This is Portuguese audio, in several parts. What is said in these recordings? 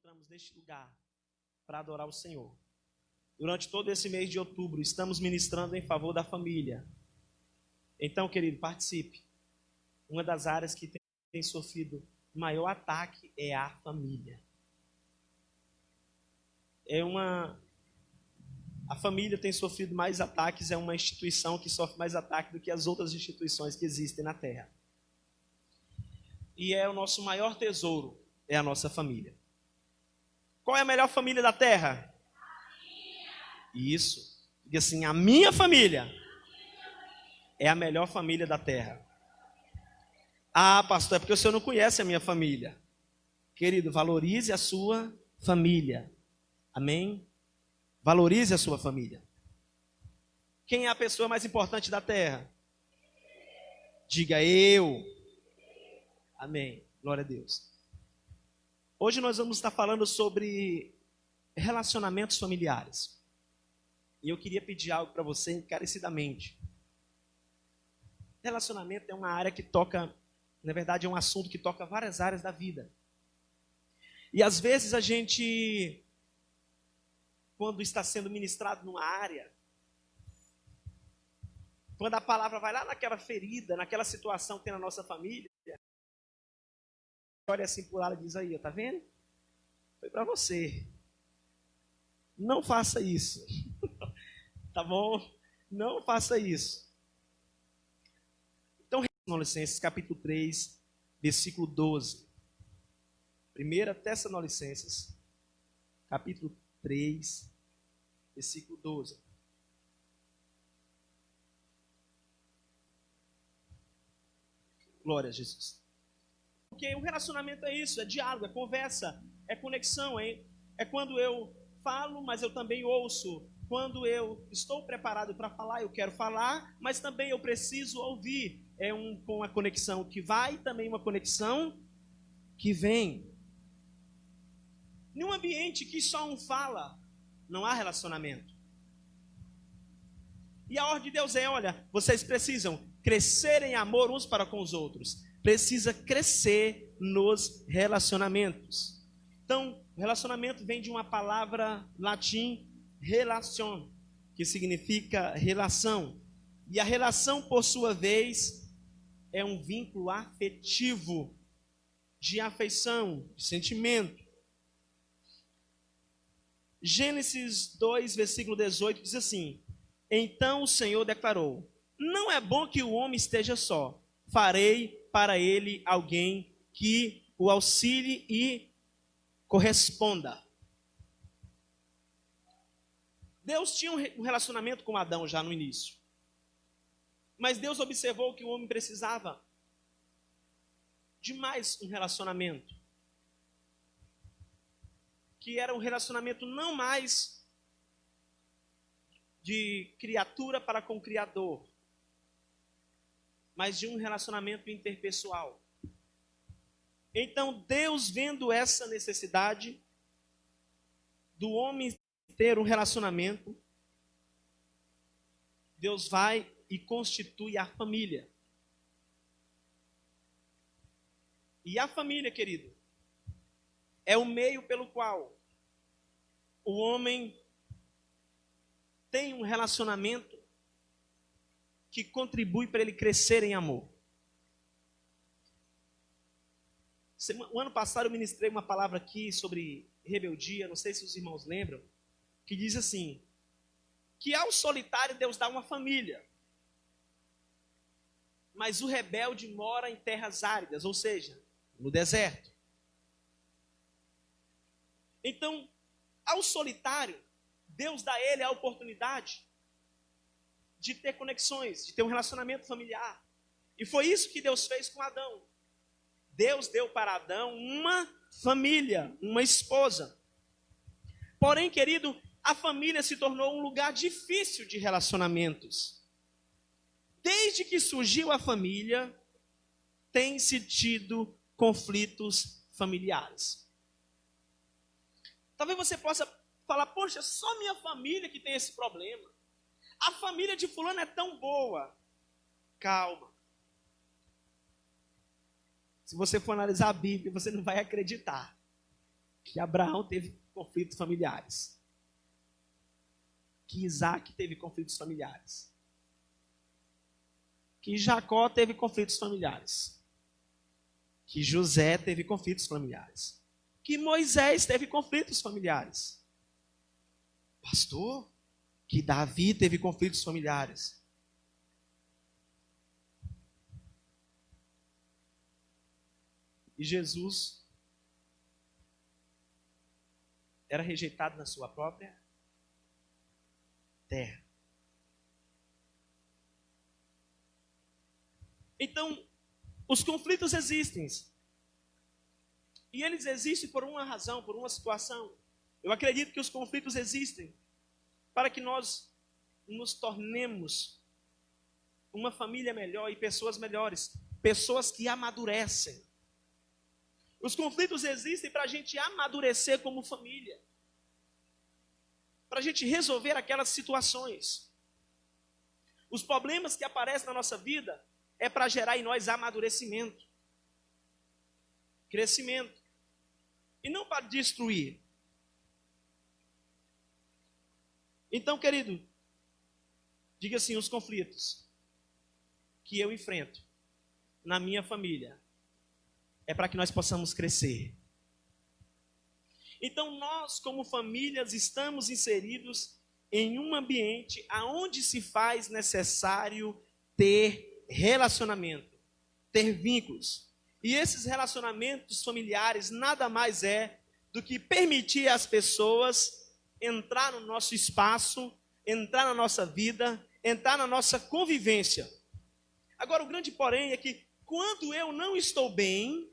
encontramos neste lugar para adorar o Senhor. Durante todo esse mês de outubro, estamos ministrando em favor da família. Então, querido, participe. Uma das áreas que tem sofrido maior ataque é a família. A família tem sofrido mais ataques, é uma instituição que sofre mais ataque do que as outras instituições que existem na Terra. E é o nosso maior tesouro, é a nossa família. Qual é a melhor família da Terra? Isso. Diga assim, a minha família é a melhor família da Terra. Ah, pastor, é porque o senhor não conhece a minha família. Querido, valorize a sua família. Amém? Valorize a sua família. Quem é a pessoa mais importante da Terra? Diga eu. Amém. Glória a Deus. Hoje nós vamos estar falando sobre relacionamentos familiares. E eu queria pedir algo para você encarecidamente. Relacionamento é uma área que toca, na verdade é um assunto que toca várias áreas da vida. E às vezes a gente, quando está sendo ministrado numa área, quando a palavra vai lá naquela ferida, naquela situação que tem na nossa família, olha assim por lá e diz aí, tá vendo? Foi para você. Não faça isso. Tá bom? Não faça isso. Então, Tessalonicenses capítulo 3, versículo 12. 1 Tessalonicenses capítulo 3, versículo 12. Glória a Jesus. Porque o relacionamento é isso, é diálogo, é conversa, é conexão, é quando eu falo, mas eu também ouço. Quando eu estou preparado para falar, eu quero falar, mas também eu preciso ouvir. É uma conexão que vai, também uma conexão que vem. Num ambiente que só um fala, não há relacionamento. E a ordem de Deus é, olha, vocês precisam crescer em amor uns para com os outros. Precisa crescer nos relacionamentos. Então, o relacionamento vem de uma palavra latim, relation, que significa relação. E a relação, por sua vez, é um vínculo afetivo, de afeição, de sentimento. Gênesis 2, versículo 18, diz assim: então o Senhor declarou: não é bom que o homem esteja só. Farei para ele alguém que o auxilie e corresponda. Deus tinha um relacionamento com Adão já no início. Mas Deus observou que o homem precisava de mais um relacionamento. Que era um relacionamento não mais de criatura para com o Criador, mas de um relacionamento interpessoal. Então, Deus, vendo essa necessidade do homem ter um relacionamento, Deus vai e constitui a família. E a família, querido, é o meio pelo qual o homem tem um relacionamento que contribui para ele crescer em amor. O ano passado eu ministrei uma palavra aqui sobre rebeldia, não sei se os irmãos lembram, que diz assim, que ao solitário Deus dá uma família, mas o rebelde mora em terras áridas, ou seja, no deserto. Então, ao solitário, Deus dá a ele a oportunidade de ter conexões, de ter um relacionamento familiar. E foi isso que Deus fez com Adão. Deus deu para Adão uma família, uma esposa. Porém, querido, a família se tornou um lugar difícil de relacionamentos. Desde que surgiu a família, tem-se tido conflitos familiares. Talvez você possa falar, poxa, só minha família que tem esse problema. A família de fulano é tão boa. Calma. Se você for analisar a Bíblia, você não vai acreditar. que Abraão teve conflitos familiares, que Isaac teve conflitos familiares, que Jacó teve conflitos familiares, que José teve conflitos familiares, que Moisés teve conflitos familiares. Pastor, que Davi teve conflitos familiares. E Jesus era rejeitado na sua própria terra. Então, os conflitos existem. E eles existem por uma razão, por uma situação. Eu acredito que os conflitos existem para que nós nos tornemos uma família melhor e pessoas melhores, pessoas que amadurecem. Os conflitos existem para a gente amadurecer como família, para a gente resolver aquelas situações. Os problemas que aparecem na nossa vida é para gerar em nós amadurecimento, crescimento, e não para destruir. Então, querido, diga assim: os conflitos que eu enfrento na minha família é para que nós possamos crescer. Então, nós, como famílias, estamos inseridos em um ambiente onde se faz necessário ter relacionamento, ter vínculos. E esses relacionamentos familiares nada mais é do que permitir às pessoas entrar no nosso espaço, entrar na nossa vida, entrar na nossa convivência. Agora, o grande porém é que quando eu não estou bem,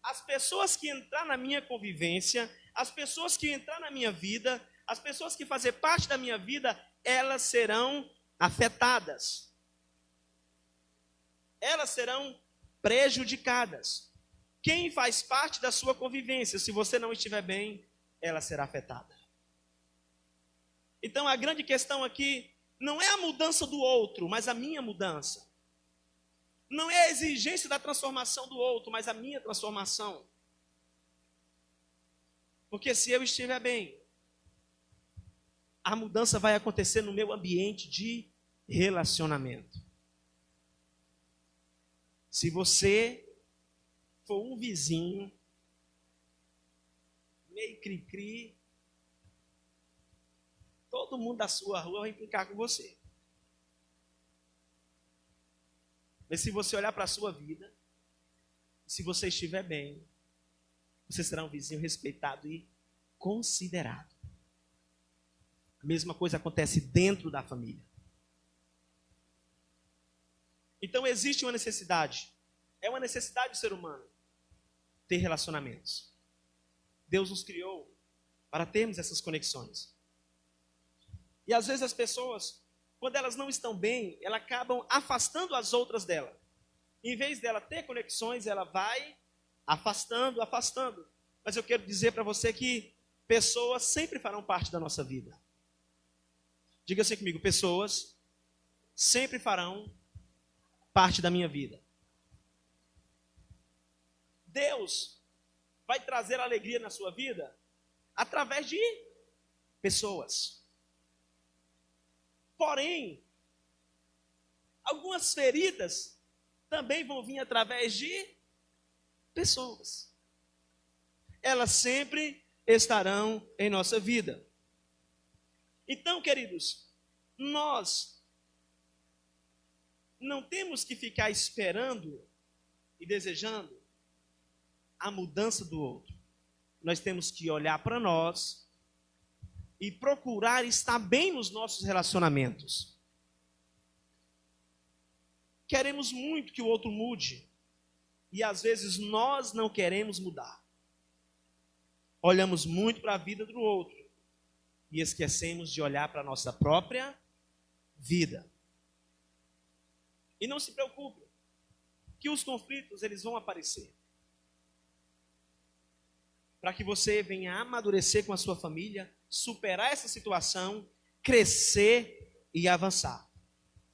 as pessoas que entrar na minha convivência, as pessoas que entrar na minha vida, as pessoas que fazem parte da minha vida, elas serão afetadas. Elas serão prejudicadas. Quem faz parte da sua convivência, se você não estiver bem, ela será afetada. Então a grande questão aqui não é a mudança do outro, mas a minha mudança. Não é a exigência da transformação do outro, mas a minha transformação. Porque se eu estiver bem, a mudança vai acontecer no meu ambiente de relacionamento. Se você for um vizinho meio cri-cri, todo mundo da sua rua vai implicar com você. Mas se você olhar para a sua vida, se você estiver bem, você será um vizinho respeitado e considerado. A mesma coisa acontece dentro da família. Então existe uma necessidade, é uma necessidade do ser humano ter relacionamentos. Deus nos criou para termos essas conexões. E às vezes as pessoas, quando elas não estão bem, elas acabam afastando as outras dela. Em vez dela ter conexões, ela vai afastando. Mas eu quero dizer para você que pessoas sempre farão parte da nossa vida. Diga assim comigo: pessoas sempre farão parte da minha vida. Deus vai trazer alegria na sua vida através de pessoas. Porém, algumas feridas também vão vir através de pessoas. Elas sempre estarão em nossa vida. Então, queridos, nós não temos que ficar esperando e desejando a mudança do outro. Nós temos que olhar para nós e procurar estar bem nos nossos relacionamentos. Queremos muito que o outro mude e às vezes nós não queremos mudar. Olhamos muito para a vida do outro e esquecemos de olhar para a nossa própria vida. E não se preocupe, que os conflitos eles vão aparecer. Para que você venha amadurecer com a sua família, superar essa situação, crescer e avançar.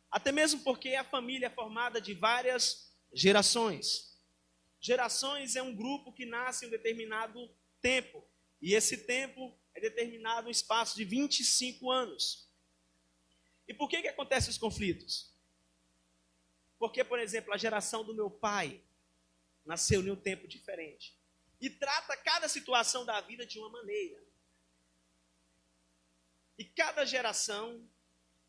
Até mesmo porque a família é formada de várias gerações. Gerações é um grupo que nasce em um determinado tempo. E esse tempo é determinado um espaço de 25 anos. E por que acontecem os conflitos? Porque, por exemplo, a geração do meu pai nasceu em um tempo diferente. E trata cada situação da vida de uma maneira. E cada geração,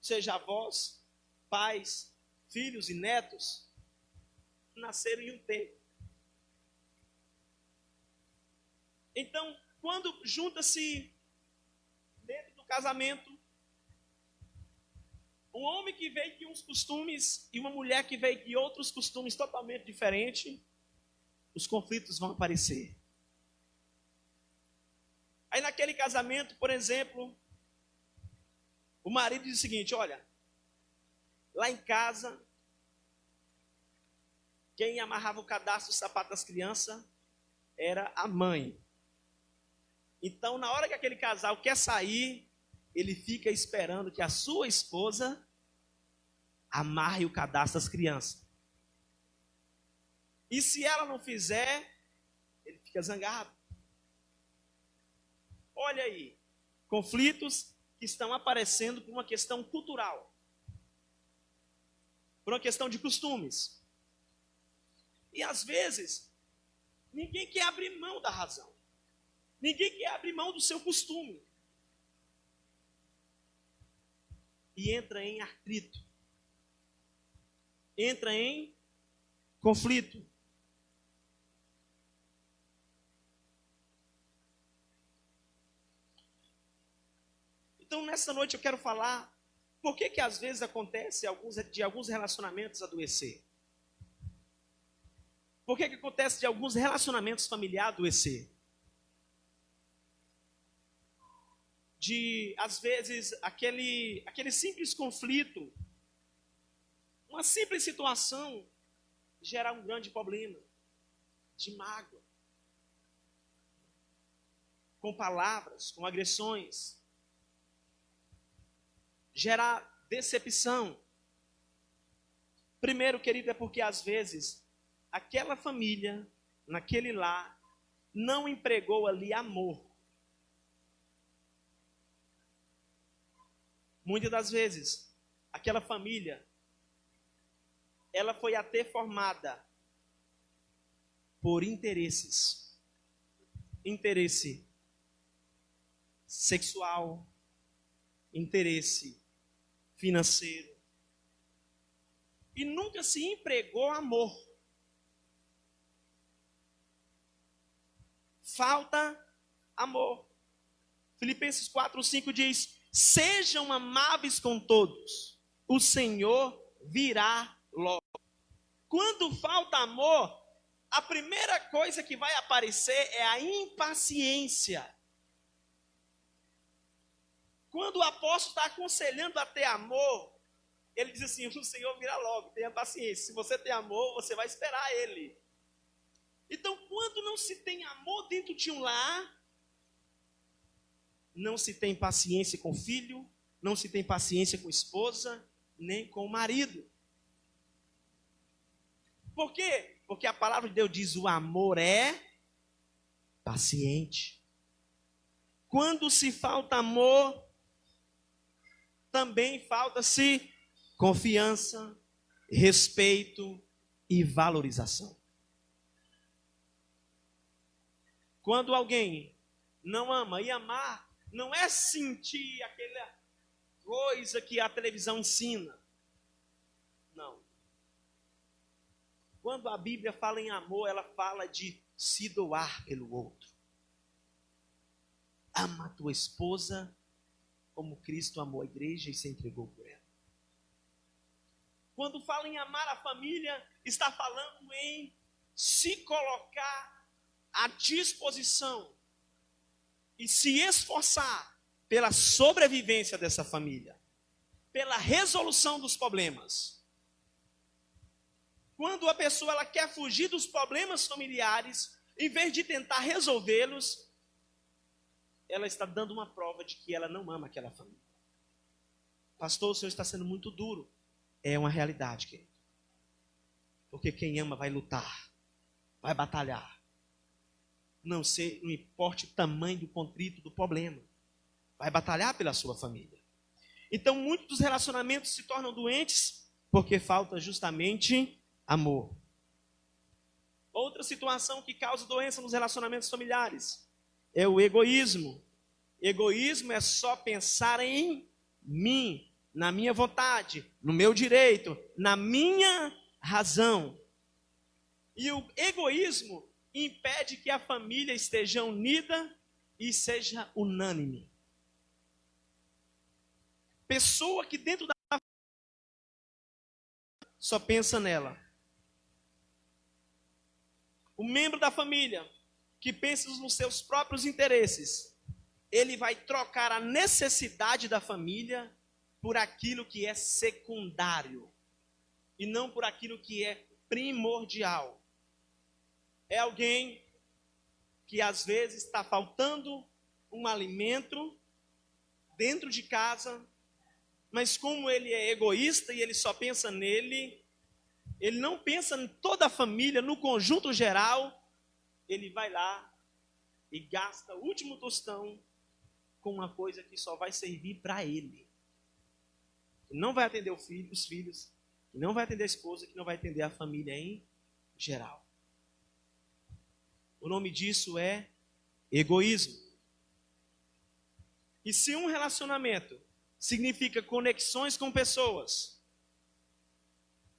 seja avós, pais, filhos e netos, nasceram em um tempo. Então, quando junta-se dentro do casamento, um homem que veio de uns costumes e uma mulher que veio de outros costumes totalmente diferentes, os conflitos vão aparecer. Aí naquele casamento, por exemplo, o marido diz o seguinte: olha, lá em casa, quem amarrava o cadastro do sapato das crianças era a mãe. Então, na hora que aquele casal quer sair, ele fica esperando que a sua esposa amarre o cadastro das crianças. E se ela não fizer, ele fica zangado. Olha aí, conflitos que estão aparecendo por uma questão cultural, por uma questão de costumes. E às vezes, ninguém quer abrir mão da razão. Ninguém quer abrir mão do seu costume. E entra em atrito. Entra em conflito. Então, nessa noite eu quero falar por que às vezes acontece de alguns relacionamentos adoecer. Por que acontece de alguns relacionamentos familiares adoecer? De, às vezes, aquele simples conflito, uma simples situação, gerar um grande problema de mágoa, com palavras, com agressões, gerar decepção. Primeiro, querido, é porque às vezes aquela família, naquele lar, não empregou ali amor. Muitas das vezes, aquela família, ela foi até formada por interesses. Interesse sexual, interesse financeiro. E nunca se empregou amor. Falta amor. Filipenses 4:5 diz: sejam amáveis com todos, o Senhor virá logo. Quando falta amor, a primeira coisa que vai aparecer é a impaciência. Quando o apóstolo está aconselhando a ter amor, ele diz assim: o Senhor virá logo, tenha paciência. Se você tem amor, você vai esperar ele. Então, quando não se tem amor dentro de um lar, não se tem paciência com o filho, não se tem paciência com a esposa, nem com o marido. Por quê? Porque a palavra de Deus diz: o amor é paciente. Quando se falta amor, também falta-se confiança, respeito e valorização. Quando alguém não ama, e amar não é sentir aquela coisa que a televisão ensina. Não. Quando a Bíblia fala em amor, ela fala de se doar pelo outro. Ama a tua esposa como Cristo amou a igreja e se entregou por ela. Quando fala em amar a família, está falando em se colocar à disposição e se esforçar pela sobrevivência dessa família, pela resolução dos problemas. Quando a pessoa ela quer fugir dos problemas familiares, em vez de tentar resolvê-los, ela está dando uma prova de que ela não ama aquela família. Pastor, o senhor está sendo muito duro. É uma realidade, querido. Porque quem ama vai lutar. vai batalhar. Não importe o tamanho do conflito, do problema. Vai batalhar pela sua família. Então, muitos dos relacionamentos se tornam doentes porque falta justamente amor. Outra situação que causa doença nos relacionamentos familiares é o egoísmo. Egoísmo é só pensar em mim, na minha vontade, no meu direito, na minha razão. E o egoísmo impede que a família esteja unida e seja unânime. Pessoa que dentro da só pensa nela. O membro da família que pensa nos seus próprios interesses, ele vai trocar a necessidade da família por aquilo que é secundário e não por aquilo que é primordial. É alguém que às vezes está faltando um alimento dentro de casa, mas como ele é egoísta e ele só pensa nele, ele não pensa em toda a família, no conjunto geral, ele vai lá e gasta o último tostão com uma coisa que só vai servir para ele. Que não vai atender os filhos, que não vai atender a esposa, que não vai atender a família em geral. O nome disso é egoísmo. E se um relacionamento significa conexões com pessoas,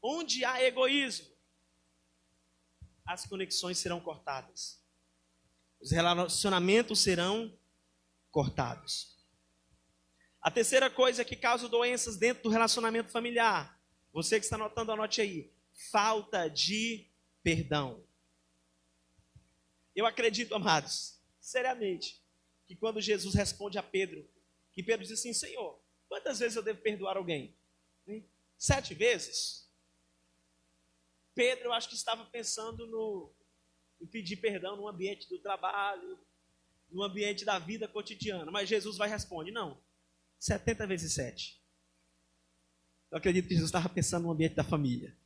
onde há egoísmo, as conexões serão cortadas. Os relacionamentos serão cortados. A terceira coisa que causa doenças dentro do relacionamento familiar, você que está anotando, anote aí: falta de perdão. Eu acredito, amados, seriamente, que quando Jesus responde a Pedro, que Pedro diz assim: Senhor, quantas vezes eu devo perdoar alguém? 7 vezes? Pedro, eu acho que estava pensando em pedir perdão no ambiente do trabalho, no ambiente da vida cotidiana. Mas Jesus vai responder: não, 70 vezes 7. Eu acredito que Jesus estava pensando no ambiente da família.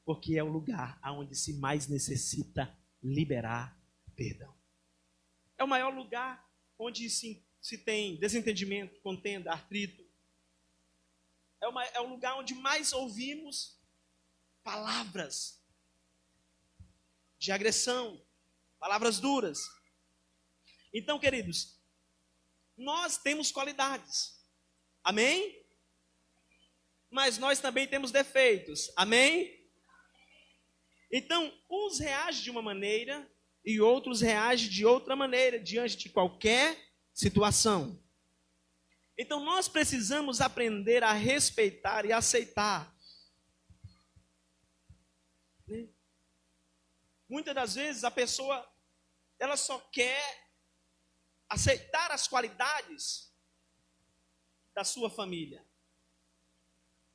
Porque é o lugar onde se mais necessita liberar perdão. É o maior lugar onde se tem desentendimento, contenda, atrito. É o lugar onde mais ouvimos palavras de agressão, palavras duras. Então, queridos, nós temos qualidades, amém? Mas nós também temos defeitos, amém? Então, uns reagem de uma maneira e outros reagem de outra maneira diante de qualquer situação. Então, nós precisamos aprender a respeitar e aceitar. Muitas das vezes a pessoa, ela só quer aceitar as qualidades da sua família.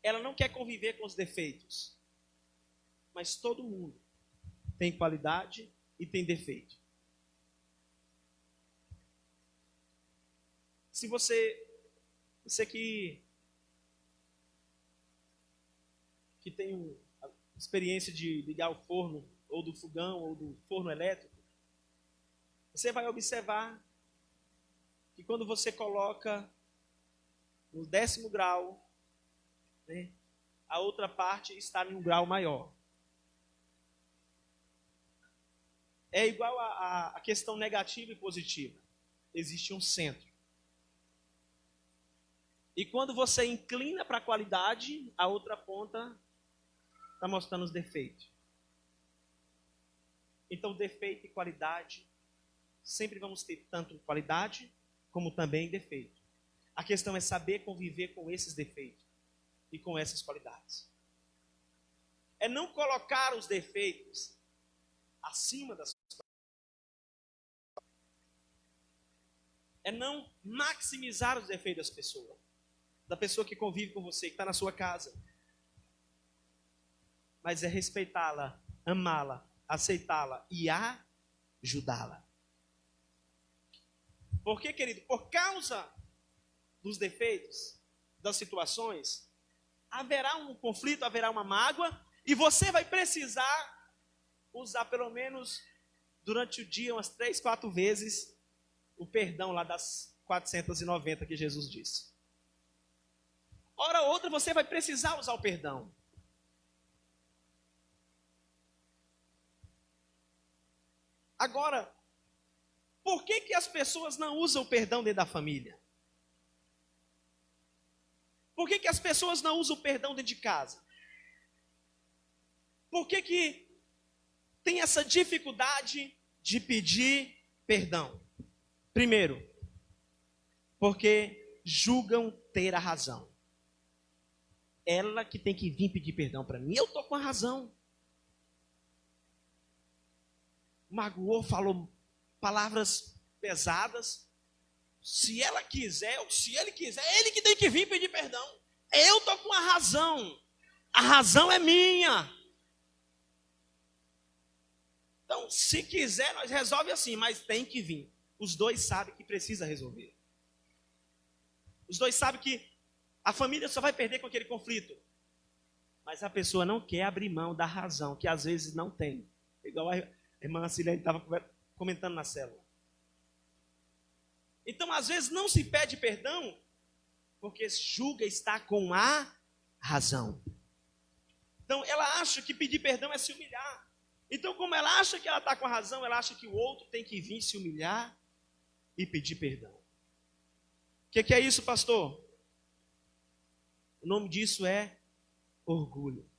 Ela não quer conviver com os defeitos. Mas todo mundo tem qualidade e tem defeito. Se você que tem experiência de ligar o forno, ou do fogão, ou do forno elétrico, você vai observar que quando você coloca no 10º grau, né, a outra parte está em um grau maior. É igual a questão negativa e positiva. Existe um centro. E quando você inclina para a qualidade, a outra ponta está mostrando os defeitos. Então, defeito e qualidade, sempre vamos ter tanto qualidade como também defeito. A questão é saber conviver com esses defeitos e com essas qualidades. É não colocar os defeitos acima das qualidades. É não maximizar os defeitos das pessoas. Da pessoa que convive com você, que está na sua casa. Mas é respeitá-la, amá-la, aceitá-la e ajudá-la. Porque, querido, por causa dos defeitos, das situações, haverá um conflito, haverá uma mágoa, e você vai precisar usar pelo menos durante o dia umas 3, 4 vezes o perdão lá das 490 que Jesus disse. Hora ou outra você vai precisar usar o perdão. Agora, por que as pessoas não usam o perdão dentro da família? Por que as pessoas não usam o perdão dentro de casa? Por que tem essa dificuldade de pedir perdão? Primeiro, porque julgam ter a razão. Ela que tem que vir pedir perdão para mim. Eu estou com a razão. Magoou, falou palavras pesadas. Se ela quiser, ou se ele quiser, é ele que tem que vir pedir perdão. Eu estou com a razão. A razão é minha. Então, se quiser, nós resolve assim, mas tem que vir. Os dois sabem que precisa resolver. Os dois sabem que a família só vai perder com aquele conflito. Mas a pessoa não quer abrir mão da razão, que às vezes não tem. Igual a irmã Cilene estava comentando na célula. Então, às vezes, não se pede perdão, porque julga estar com a razão. Então, ela acha que pedir perdão é se humilhar. Então, como ela acha que ela está com a razão, ela acha que o outro tem que vir se humilhar e pedir perdão. O que é isso, pastor? O nome disso é orgulho.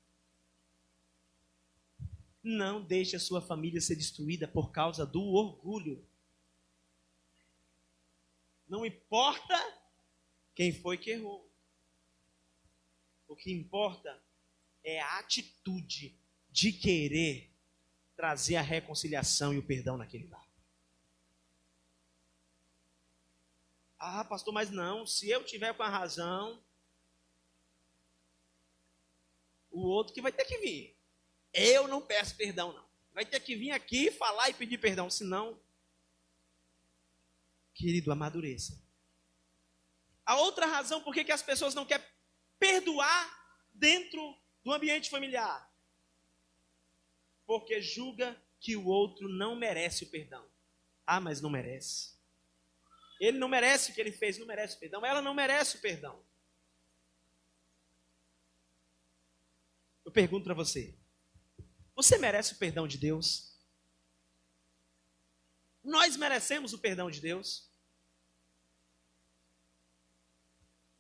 Não deixe a sua família ser destruída por causa do orgulho. Não importa quem foi que errou. O que importa é a atitude de querer trazer a reconciliação e o perdão naquele lar. Ah, pastor, mas não, se eu tiver com a razão, o outro que vai ter que vir. Eu não peço perdão, não. Vai ter que vir aqui falar e pedir perdão, senão, querido, amadureça. A outra razão por que as pessoas não querem perdoar dentro do ambiente familiar. Porque julga que o outro não merece o perdão. Ah, mas não merece. Ele não merece o que ele fez, não merece o perdão. Ela não merece o perdão. Eu pergunto para você. Você merece o perdão de Deus? Nós merecemos o perdão de Deus?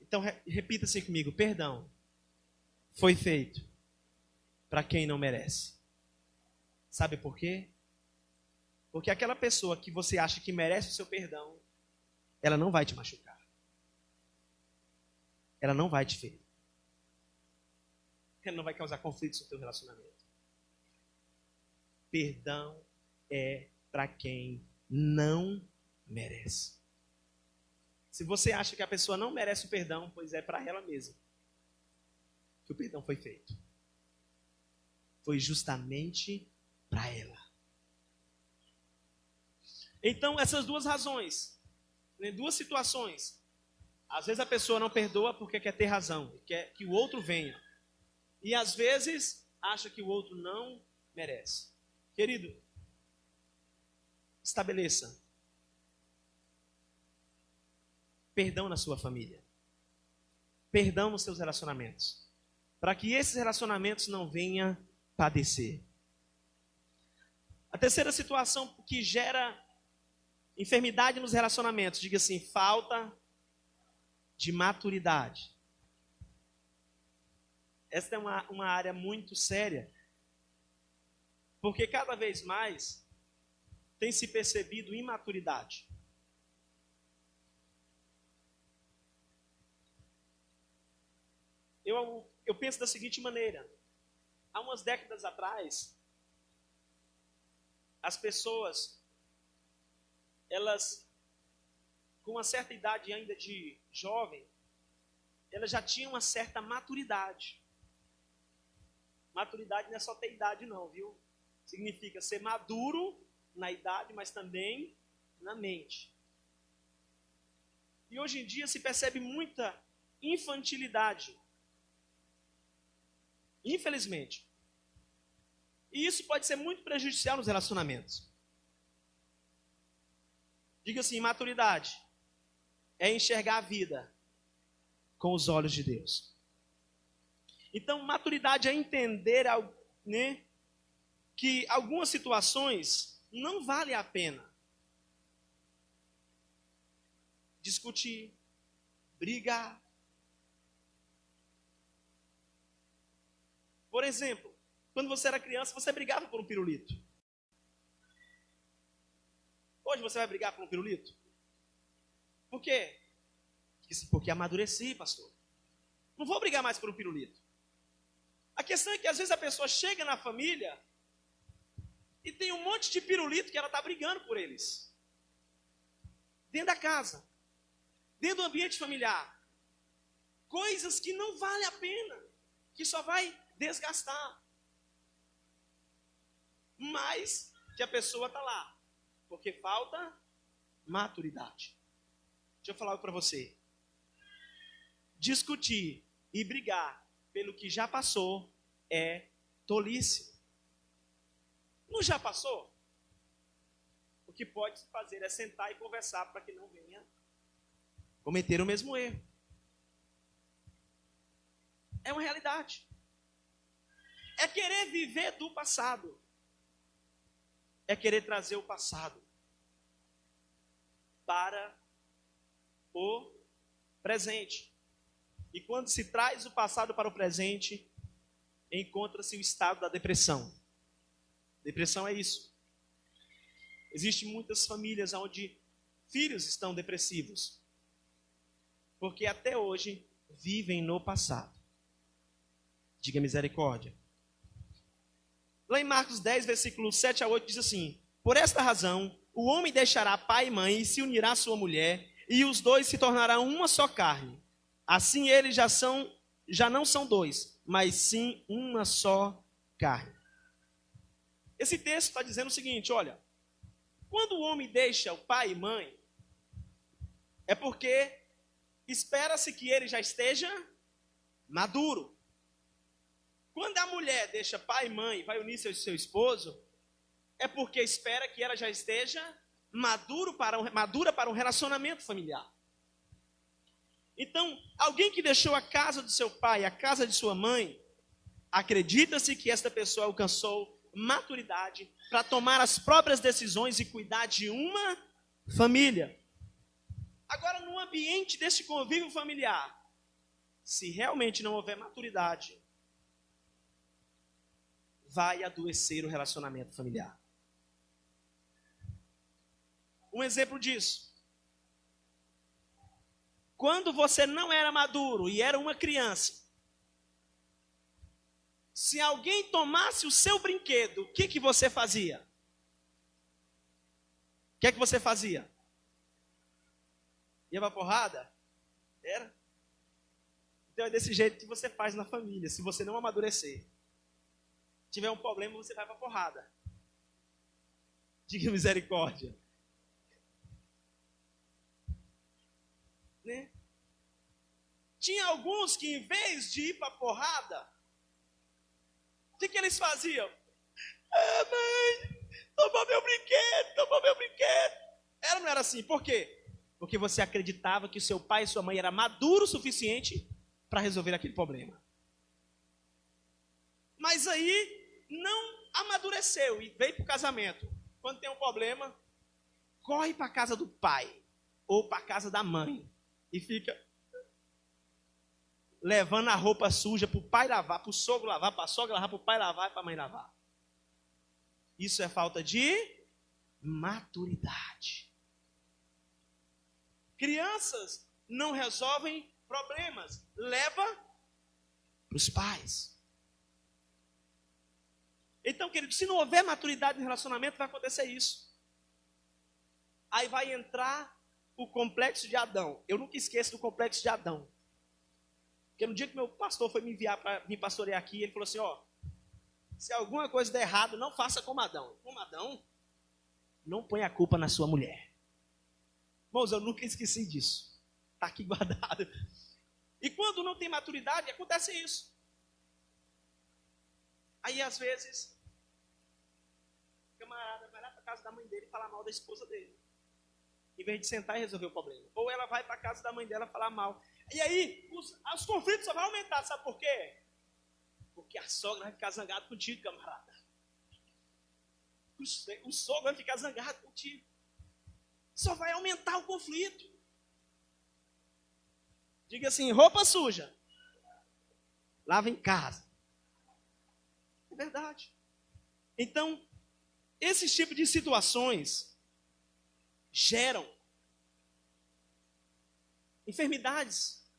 Então repita assim comigo. Perdão foi feito para quem não merece. Sabe por quê? Porque aquela pessoa que você acha que merece o seu perdão, ela não vai te machucar. Ela não vai te ferir. Ela não vai causar conflitos no teu relacionamento. Perdão é para quem não merece. Se você acha que a pessoa não merece o perdão, pois é para ela mesma que o perdão foi feito. Foi justamente para ela. Então, essas duas razões, duas situações. Às vezes a pessoa não perdoa porque quer ter razão, quer que o outro venha. E às vezes acha que o outro não merece. Querido, estabeleça perdão na sua família. Perdão nos seus relacionamentos. Para que esses relacionamentos não venham padecer. A terceira situação que gera enfermidade nos relacionamentos, diga assim, falta de maturidade. Esta é uma área muito séria, porque cada vez mais tem se percebido imaturidade. Eu penso da seguinte maneira, há umas décadas atrás, as pessoas, elas, com uma certa idade ainda de jovem, elas já tinham uma certa maturidade. Maturidade não é só ter idade não, viu? Significa ser maduro na idade, mas também na mente. E hoje em dia se percebe muita infantilidade. Infelizmente. E isso pode ser muito prejudicial nos relacionamentos. Diga assim, maturidade é enxergar a vida com os olhos de Deus. Então, maturidade é entender, né, que algumas situações não vale a pena discutir, brigar. Por exemplo, quando você era criança, você brigava por um pirulito. Hoje você vai brigar por um pirulito? Por quê? Porque amadureci, pastor. Não vou brigar mais por um pirulito. A questão é que às vezes a pessoa chega na família e tem um monte de pirulito que ela está brigando por eles. Dentro da casa. Dentro do ambiente familiar. Coisas que não vale a pena. Que só vai desgastar. Mas que a pessoa está lá. Porque falta maturidade. Deixa eu falar algo para você. Discutir e brigar pelo que já passou é tolice. Não já passou? O que pode se fazer é sentar e conversar para que não venha cometer o mesmo erro. É uma realidade. É querer viver do passado. É querer trazer o passado para o presente. E quando se traz o passado para o presente, encontra-se o estado da depressão. Depressão é isso. Existem muitas famílias onde filhos estão depressivos, porque até hoje vivem no passado. Diga misericórdia. Lá em Marcos 10, versículos 7 a 8, diz assim: por esta razão, o homem deixará pai e mãe e se unirá à sua mulher, e os dois se tornarão uma só carne. Assim eles já não são dois, mas sim uma só carne. Esse texto está dizendo o seguinte, olha, quando o homem deixa o pai e mãe, é porque espera-se que ele já esteja maduro. Quando a mulher deixa pai e mãe e vai unir-se ao seu esposo, é porque espera que ela já esteja madura para um relacionamento familiar. Então, alguém que deixou a casa do seu pai, a casa de sua mãe, acredita-se que esta pessoa alcançou maturidade para tomar as próprias decisões e cuidar de uma família. Agora, no ambiente desse convívio familiar, se realmente não houver maturidade, vai adoecer o relacionamento familiar. Um exemplo disso. Quando você não era maduro e era uma criança, se alguém tomasse o seu brinquedo, o que você fazia? O que é que você fazia? Ia pra porrada? Era? Então é desse jeito que você faz na família, se você não amadurecer. Tiver um problema, você vai pra porrada. Diga misericórdia. Né? Tinha alguns que em vez de ir para porrada, o que eles faziam? Ah, mãe, tomou meu brinquedo. Era ou não era assim? Por quê? Porque você acreditava que seu pai e sua mãe eram maduros o suficiente para resolver aquele problema. Mas aí não amadureceu e veio para o casamento. Quando tem um problema, corre para a casa do pai ou para a casa da mãe. E fica levando a roupa suja para o pai lavar, para o sogro lavar, para a sogra lavar, para o pai lavar e para a mãe lavar. Isso é falta de maturidade. Crianças não resolvem problemas. Leva para os pais. Então, querido, se não houver maturidade no relacionamento, vai acontecer isso. Aí vai entrar o complexo de Adão. Eu nunca esqueço do complexo de Adão. Porque no dia que meu pastor foi me enviar para me pastorear aqui, ele falou assim, ó, se alguma coisa der errado, não faça como Adão. Como Adão, não põe a culpa na sua mulher. Irmãos, eu nunca esqueci disso. Está aqui guardado. E quando não tem maturidade, acontece isso. Aí, às vezes, camarada vai lá para a casa da mãe dele e falar mal da esposa dele, em vez de sentar e resolver o problema. Ou ela vai para a casa da mãe dela falar mal. E aí, os conflitos só vão aumentar, sabe por quê? Porque a sogra vai ficar zangada contigo, camarada. O sogro vai ficar zangado contigo. Só vai aumentar o conflito. Diga assim, roupa suja, lava em casa. É verdade. Então, esses tipos de situações geram enfermidades,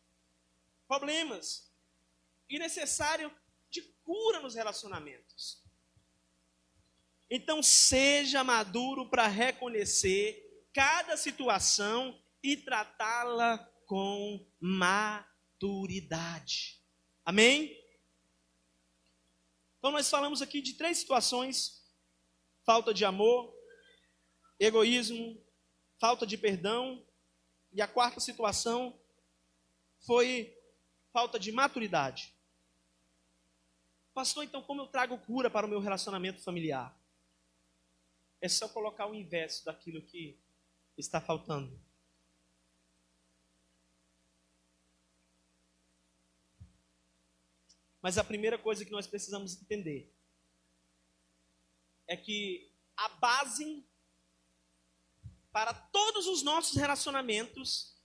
problemas, e necessário de cura nos relacionamentos. Então, seja maduro para reconhecer cada situação e tratá-la com maturidade. Amém? Então, nós falamos aqui de 3 situações: falta de amor, egoísmo, falta de perdão. E a 4ª situação foi falta de maturidade. Pastor, então como eu trago cura para o meu relacionamento familiar? É só colocar o inverso daquilo que está faltando. Mas a primeira coisa que nós precisamos entender é que a base para todos os nossos relacionamentos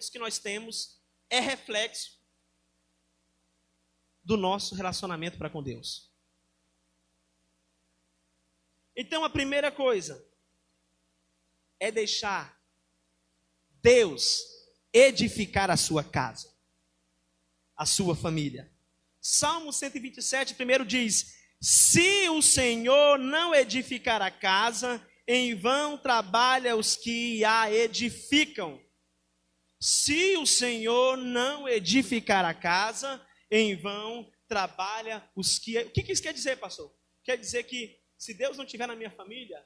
que nós temos é reflexo do nosso relacionamento para com Deus. Então a primeira coisa é deixar Deus edificar a sua casa, a sua família. Salmo 127, primeiro diz: se o Senhor não edificar a casa, em vão trabalha os que a edificam. Se o Senhor não edificar a casa, em vão trabalha os que... O que isso quer dizer, pastor? Quer dizer que se Deus não estiver na minha família,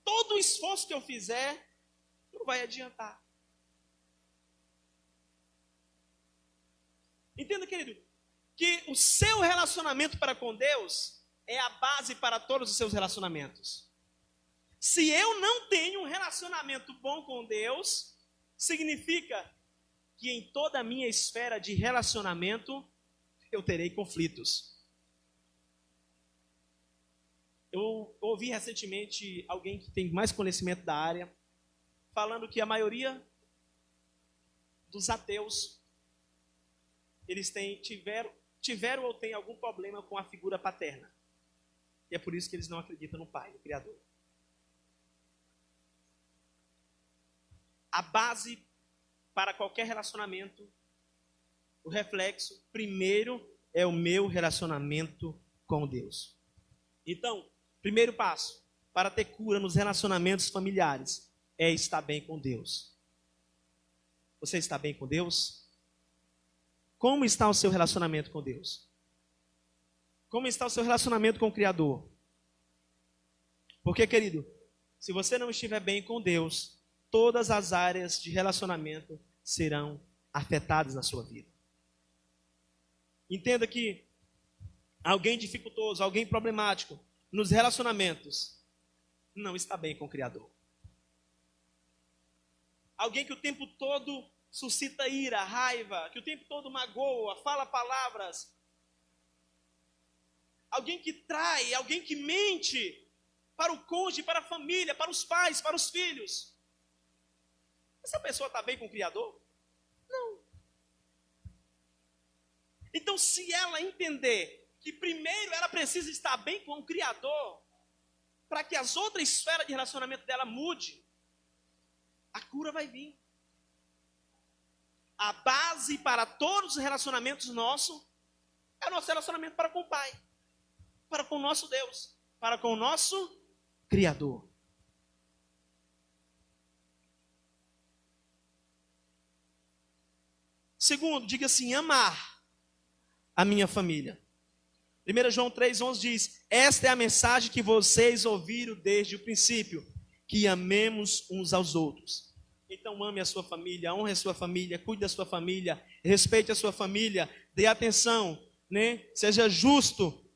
todo o esforço que eu fizer não vai adiantar. Entenda, querido, que o seu relacionamento para com Deus é a base para todos os seus relacionamentos. Se eu não tenho um relacionamento bom com Deus, significa que em toda a minha esfera de relacionamento eu terei conflitos. Eu ouvi recentemente alguém que tem mais conhecimento da área falando que a maioria dos ateus eles tiveram ou têm algum problema com a figura paterna. E é por isso que eles não acreditam no Pai, no Criador. A base para qualquer relacionamento, o reflexo, primeiro, é o meu relacionamento com Deus. Então, primeiro passo para ter cura nos relacionamentos familiares é estar bem com Deus. Você está bem com Deus? Como está o seu relacionamento com Deus? Como está o seu relacionamento com o Criador? Porque, querido, se você não estiver bem com Deus, todas as áreas de relacionamento serão afetadas na sua vida. Entenda que alguém dificultoso, alguém problemático nos relacionamentos não está bem com o Criador. Alguém que o tempo todo suscita ira, raiva, que o tempo todo magoa, fala palavras. Alguém que trai, alguém que mente para o cônjuge, para a família, para os pais, para os filhos. Essa pessoa está bem com o Criador? Não. Então, se ela entender que primeiro ela precisa estar bem com o Criador, para que as outras esferas de relacionamento dela mude, a cura vai vir. A base para todos os relacionamentos nossos é o nosso relacionamento para com o Pai, para com o nosso Deus, para com o nosso Criador. Segundo, diga assim: amar a minha família. 1 João 3,11 diz: esta é a mensagem que vocês ouviram desde o princípio, que amemos uns aos outros. Então ame a sua família, honre a sua família, cuide da sua família, respeite a sua família, dê atenção, né? Seja justo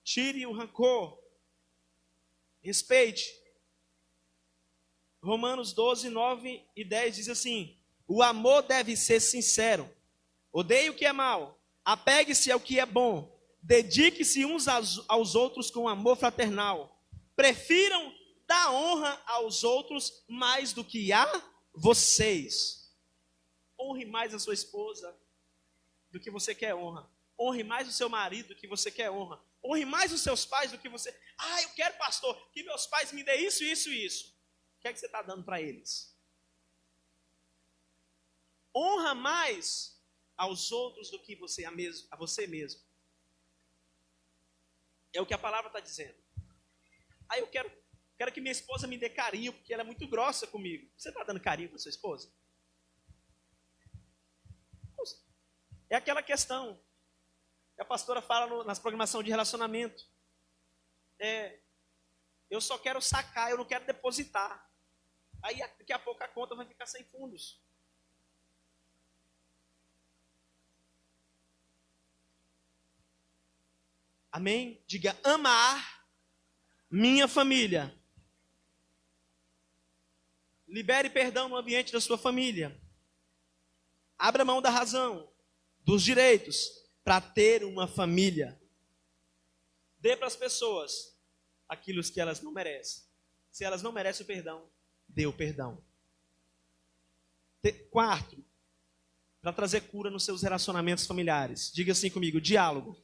Tire o rancor. Respeite. Romanos 12, 9 e 10 diz assim: o amor deve ser sincero. Odeie o que é mal. Apegue-se ao que é bom. Dedique-se uns aos outros com amor fraternal. Prefiram dar honra aos outros mais do que a vocês. Honre mais a sua esposa do que você quer honra. Honre mais o seu marido do que você quer honra. Honre mais os seus pais do que você... eu quero, pastor, que meus pais me dêem isso, isso e isso. O que é que você está dando para eles? Honra mais aos outros do que a você mesmo. É o que a palavra está dizendo. Eu quero que minha esposa me dê carinho, porque ela é muito grossa comigo. Você está dando carinho para sua esposa? É aquela questão que a pastora fala nas programações de relacionamento. Eu só quero sacar, eu não quero depositar. Aí daqui a pouco a conta vai ficar sem fundos. Amém? Diga: amar minha família. Libere perdão no ambiente da sua família. Abra mão da razão, dos direitos, para ter uma família. Dê para as pessoas aquilo que elas não merecem. Se elas não merecem o perdão, dê o perdão. Quarto, para trazer cura nos seus relacionamentos familiares. Diga assim comigo: diálogo.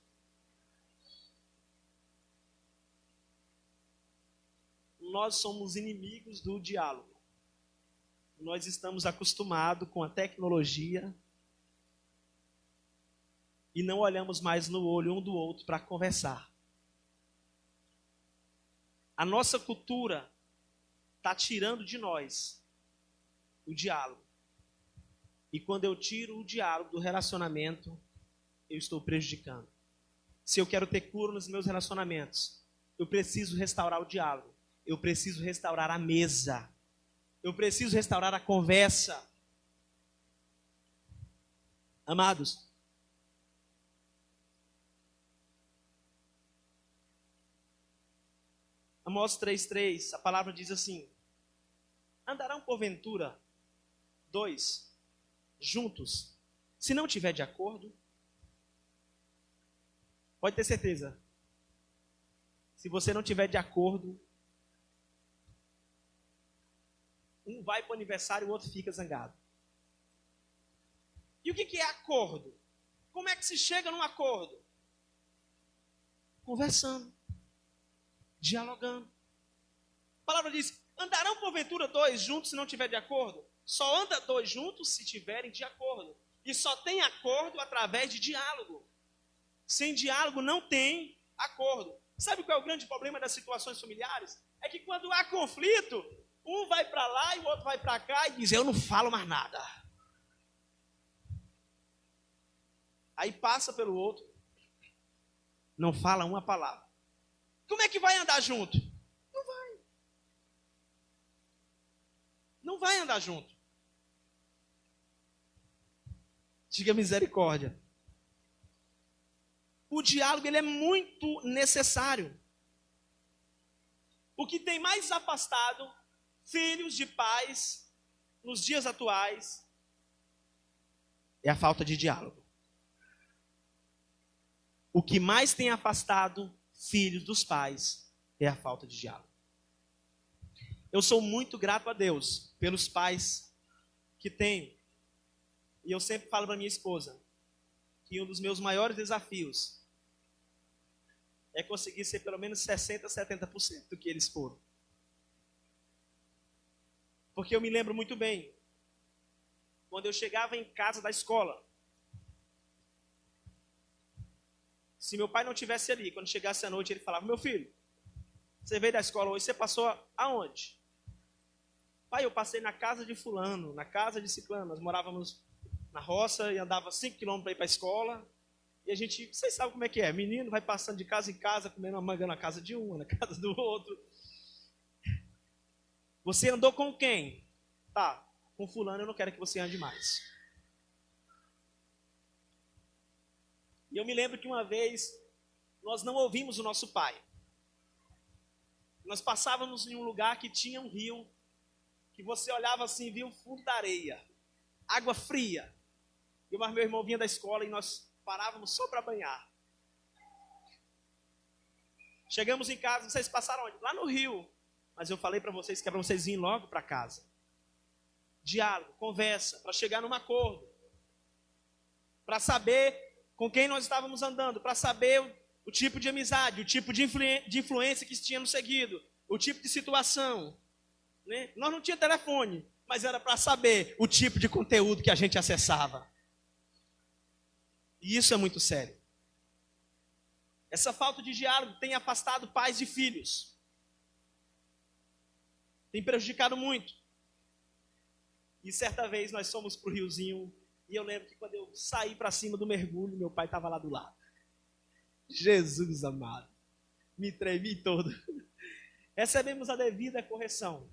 Nós somos inimigos do diálogo. Nós estamos acostumados com a tecnologia e não olhamos mais no olho um do outro para conversar. A nossa cultura está tirando de nós o diálogo. E quando eu tiro o diálogo do relacionamento, eu estou prejudicando. Se eu quero ter cura nos meus relacionamentos, eu preciso restaurar o diálogo. Eu preciso restaurar a mesa. Eu preciso restaurar a conversa. Amados, Amós 3:3, a palavra diz assim: andarão porventura dois juntos, se não tiver de acordo? Pode ter certeza. Se você não tiver de acordo, um vai para o aniversário e o outro fica zangado. E o que é acordo? Como é que se chega num acordo? Conversando, dialogando. A palavra diz: andarão porventura dois juntos se não tiver de acordo? Só anda dois juntos se tiverem de acordo. E só tem acordo através de diálogo. Sem diálogo não tem acordo. Sabe qual é o grande problema das situações familiares? É que quando há conflito, um vai para lá e o outro vai para cá e diz: eu não falo mais nada. Aí passa pelo outro, não fala uma palavra. Como é que vai andar junto? Não vai. Não vai andar junto. Diga misericórdia. O diálogo ele é muito necessário. O que tem mais afastado filhos de pais nos dias atuais é a falta de diálogo. O que mais tem afastado filhos dos pais é a falta de diálogo. Eu sou muito grato a Deus pelos pais que tenho. E eu sempre falo para minha esposa que um dos meus maiores desafios é conseguir ser pelo menos 60%, 70% do que eles foram. Porque eu me lembro muito bem, quando eu chegava em casa da escola, se meu pai não estivesse ali, quando chegasse à noite, ele falava: meu filho, você veio da escola hoje, você passou aonde? Pai, eu passei na casa de fulano, na casa de ciclano. Nós morávamos na roça e andava 5 quilômetros para ir para a escola. E a gente, vocês sabem como é que é, menino vai passando de casa em casa, comendo uma manga na casa de um, na casa do outro. Você andou com quem? Tá, com fulano eu não quero que você ande mais. E eu me lembro que uma vez, nós não ouvimos o nosso pai. Nós passávamos em um lugar que tinha um rio, que você olhava assim e via o fundo da areia, água fria. E meu irmão vinha da escola e nós parávamos só para banhar. Chegamos em casa, vocês passaram onde? Lá no rio. Mas eu falei para vocês que é para vocês virem logo para casa. Diálogo, conversa, para chegar num acordo. Para saber com quem nós estávamos andando, para saber o tipo de amizade, o tipo de influência que tínhamos seguido, o tipo de situação. Né? Nós não tínhamos telefone, mas era para saber o tipo de conteúdo que a gente acessava. E isso é muito sério. Essa falta de diálogo tem afastado pais de filhos. Tem prejudicado muito. E certa vez nós fomos para o riozinho, e eu lembro que quando eu saí para cima do mergulho, meu pai estava lá do lado. Jesus amado, me tremi todo. Recebemos a devida correção.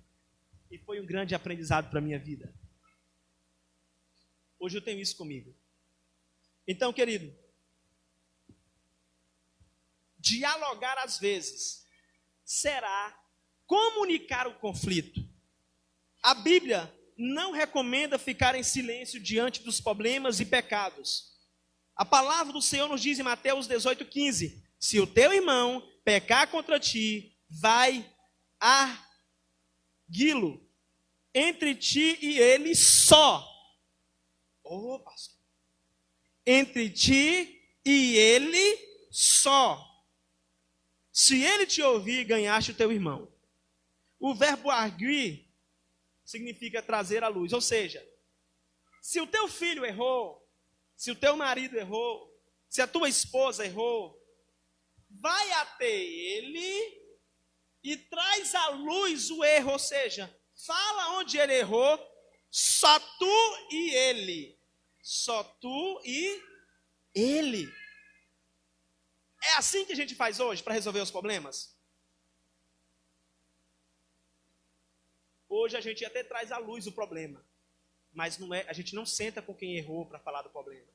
E foi um grande aprendizado para a minha vida. Hoje eu tenho isso comigo. Então, querido, dialogar às vezes será comunicar o conflito. A Bíblia não recomenda ficar em silêncio diante dos problemas e pecados. A palavra do Senhor nos diz em Mateus 18:15: se o teu irmão pecar contra ti, vai arguí-lo entre ti e ele só. Oh, pastor. Entre ti e ele só. Se ele te ouvir, ganhaste o teu irmão. O verbo arguir significa trazer à luz. Ou seja, se o teu filho errou, se o teu marido errou, se a tua esposa errou, vai até ele e traz à luz o erro. Ou seja, fala onde ele errou, só tu e ele. Só tu e ele. É assim que a gente faz hoje para resolver os problemas? Hoje a gente até traz à luz o problema, mas não é, a gente não senta com quem errou para falar do problema.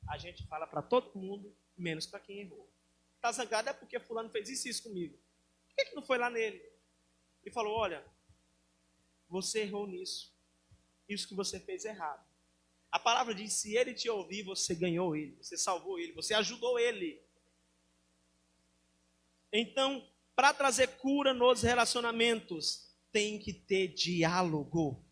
A gente fala para todo mundo, menos para quem errou. Está zangado é porque fulano fez isso comigo. Por que não foi lá nele? E falou, olha, você errou nisso. Isso que você fez errado. A palavra diz, se ele te ouvir, você ganhou ele, você salvou ele, você ajudou ele. Então, para trazer cura nos relacionamentos, tem que ter diálogo.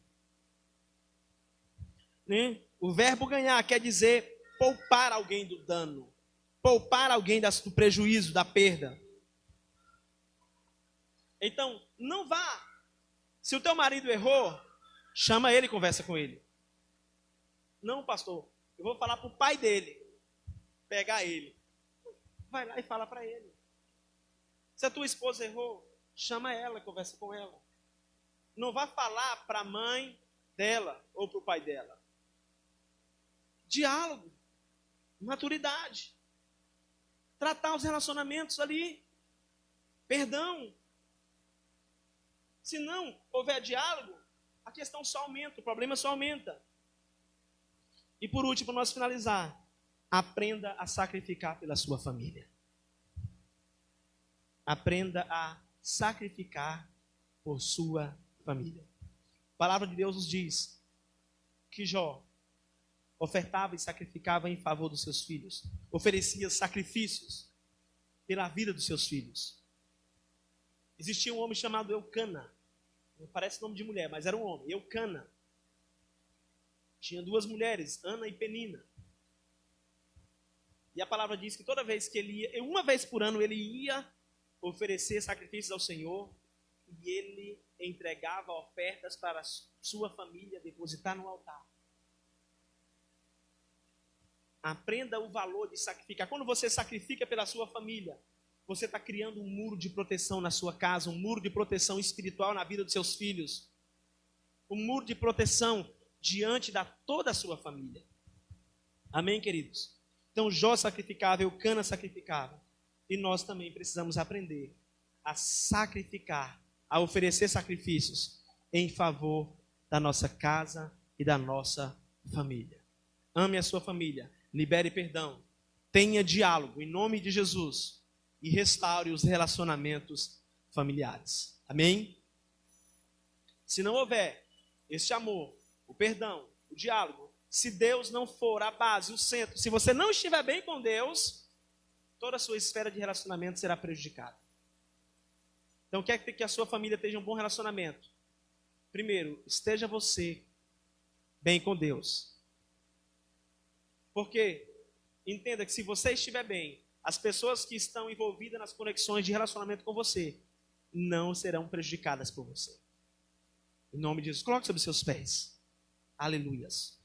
Né? O verbo ganhar quer dizer poupar alguém do dano, poupar alguém do prejuízo, da perda. Então, não vá. Se o teu marido errou, chama ele e conversa com ele. Não, pastor, eu vou falar para o pai dele, pegar ele. Vai lá e fala para ele. Se a tua esposa errou, chama ela, conversa com ela. Não vá falar para a mãe dela ou para o pai dela. Diálogo, maturidade, tratar os relacionamentos ali, perdão. Se não houver diálogo, a questão só aumenta, o problema só aumenta. E por último, para nós finalizar, aprenda a sacrificar pela sua família. Aprenda a sacrificar por sua família. A palavra de Deus nos diz que Jó ofertava e sacrificava em favor dos seus filhos. Oferecia sacrifícios pela vida dos seus filhos. Existia um homem chamado Eucana. Não parece nome de mulher, mas era um homem. Eucana. Tinha duas mulheres, Ana e Penina. E a palavra diz que toda vez que ele ia, uma vez por ano, ele ia oferecer sacrifícios ao Senhor e ele entregava ofertas para a sua família depositar no altar. Aprenda o valor de sacrificar. Quando você sacrifica pela sua família, você está criando um muro de proteção na sua casa, um muro de proteção espiritual na vida dos seus filhos, um muro de proteção diante de toda a sua família. Amém, queridos? Então Jó sacrificava, Eucana sacrificava. E nós também precisamos aprender a sacrificar, a oferecer sacrifícios em favor da nossa casa e da nossa família. Ame a sua família, libere perdão, tenha diálogo em nome de Jesus e restaure os relacionamentos familiares. Amém? Se não houver esse amor, o perdão, o diálogo, se Deus não for a base, o centro, se você não estiver bem com Deus, toda a sua esfera de relacionamento será prejudicada. Então, quer que a sua família tenha um bom relacionamento? Primeiro, esteja você bem com Deus. Porque, entenda que se você estiver bem, as pessoas que estão envolvidas nas conexões de relacionamento com você não serão prejudicadas por você. Em nome de Jesus, coloque sobre seus pés. Aleluias.